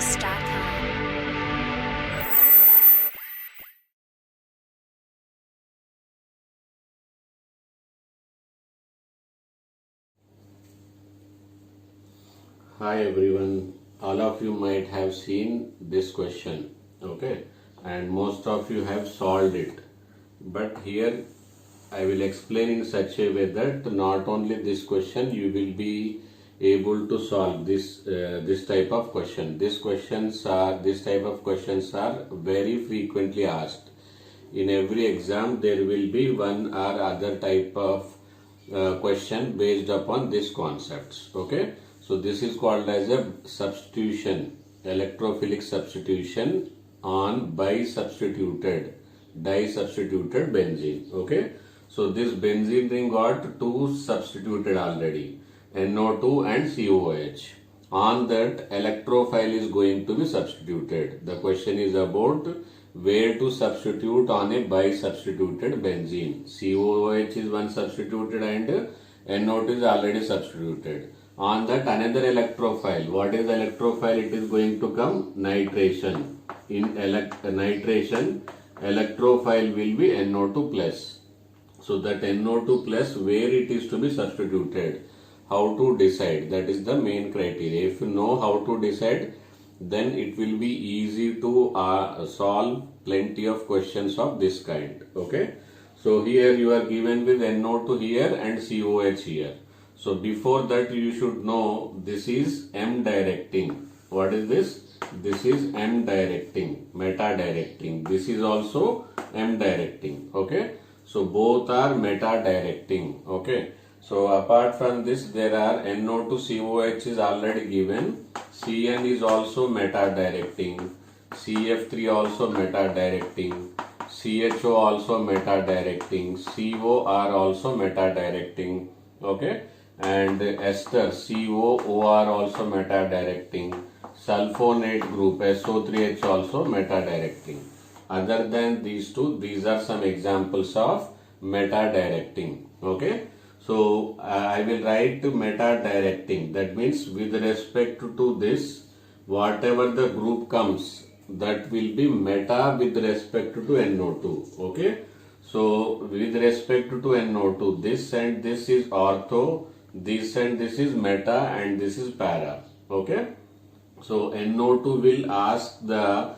StreamYard.com. Hi everyone, all of you might have seen this question, okay, and most of you have solved it. But here I will explain in such a way that not only this question you will be able to solve this type of question. This type of questions are very frequently asked. In every exam there will be one or other type of question based upon these concepts. Okay, so this is called as a substitution, electrophilic substitution on bisubstituted disubstituted benzene. Okay, so this benzene ring got two substituted already, NO2 and COH. On that, electrophile is going to be substituted. The question is about where to substitute on a bisubstituted benzene. COOH is one substituted and NO2 is already substituted. On that, another electrophile. What is electrophile? It is going to come nitration. In nitration, electrophile will be NO2 plus. So that NO2 plus, where it is to be substituted, how to decide, that is the main criteria. If you know how to decide, then it will be easy to solve plenty of questions of this kind. Okay, so here you are given with NO2 here and COH here. So before that you should know this is M directing. What is this? This is M directing, meta directing. This is also M directing. Okay, so both are meta directing. Okay, so apart from this there are NO2 COH is already given. CN is also meta directing. CF3 also meta directing. CHO also meta directing. CO are also meta directing. Okay, and ester COOR also meta directing. Sulfonate group SO3H also meta directing. Other than these two, these are some examples of meta directing. Okay, so I will write meta directing. That means with respect to this, whatever the group comes, that will be meta with respect to NO2. Okay, so with respect to NO2, this and this is ortho, this and this is meta, and this is para. Okay, so NO2 will ask the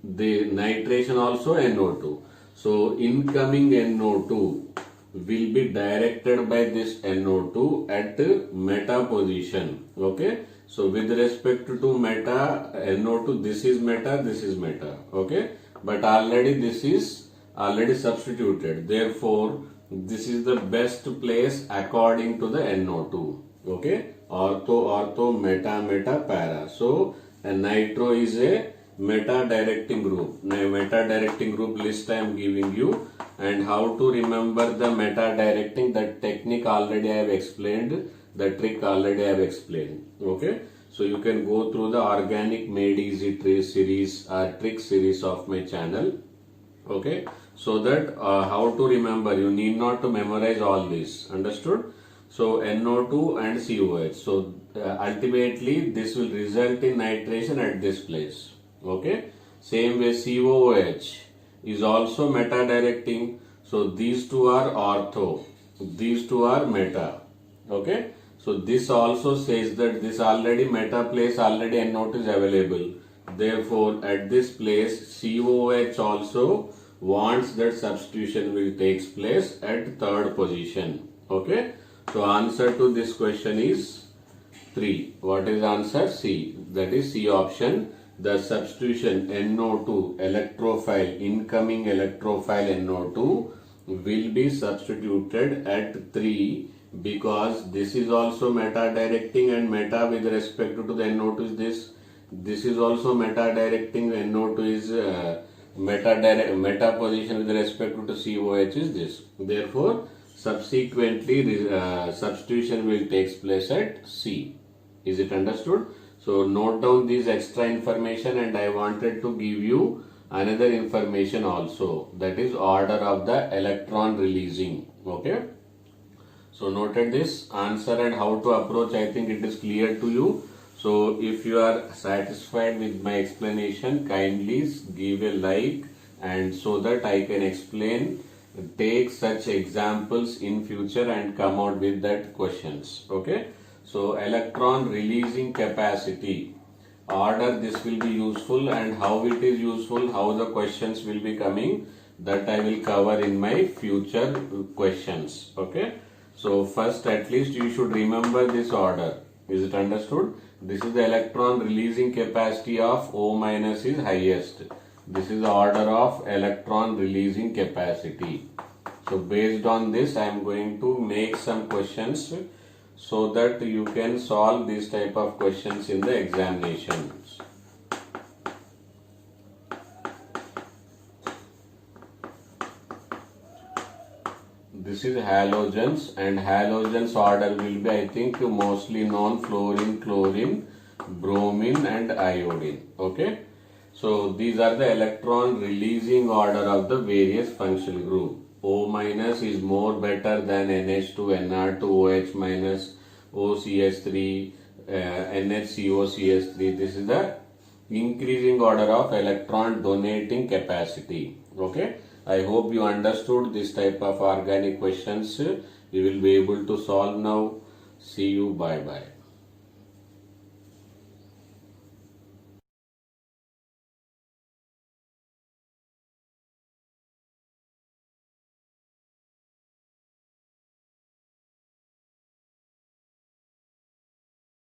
nitration also NO2. So incoming NO2 will be directed by this NO2 at meta position. Okay, so with respect to meta NO2, this is meta, this is meta. Okay, but already this is already substituted, therefore this is the best place according to the NO2. Okay, ortho meta para. So a nitro is a meta directing group. Now meta directing group list I am giving you, and how to remember the meta directing, that technique already I have explained, the trick already I have explained. Okay, so you can go through the organic made easy series or trick series of my channel. Okay, so that how to remember, you need not to memorize all this. Understood? So NO2 and COH. So ultimately this will result in nitration at this place. Okay, same way COOH is also meta directing. So these two are ortho, these two are meta. Okay, so this also says that this already meta place, already NO2 is available. Therefore at this place COOH also wants that substitution will takes place at third position. Okay, so answer to this question is 3. What is answer? C. That is C option. The substitution NO2 electrophile, incoming electrophile NO2 will be substituted at 3, because this is also meta directing, and meta with respect to the NO2 is this. This is also meta directing, NO2 is meta position with respect to COH is this. Therefore subsequently substitution will takes place at C. Is it understood? So note down this extra information, and I wanted to give you another information also, that is order of the electron releasing. Okay, so noted this answer and how to approach, I think it is clear to you. So if you are satisfied with my explanation, kindly give a like, and so that I can explain, take such examples in future and come out with that questions. Okay. So electron releasing capacity, order this will be useful, and how it is useful, how the questions will be coming, that I will cover in my future questions. Okay. So first, at least you should remember this order. Is it understood? This is the electron releasing capacity of O minus is highest. This is the order of electron releasing capacity. So based on this, I am going to make some questions so that you can solve this type of questions in the examinations. This is halogens, and halogens order will be, I think, mostly known: fluorine, chlorine, bromine and iodine. Okay. So these are the electron releasing order of the various functional group. O minus is more better than NH2, Nr2, OH minus, OCS3, NHCOCS3. This is the increasing order of electron donating capacity. Okay. I hope you understood this type of organic questions. You will be able to solve now. See you. Bye bye.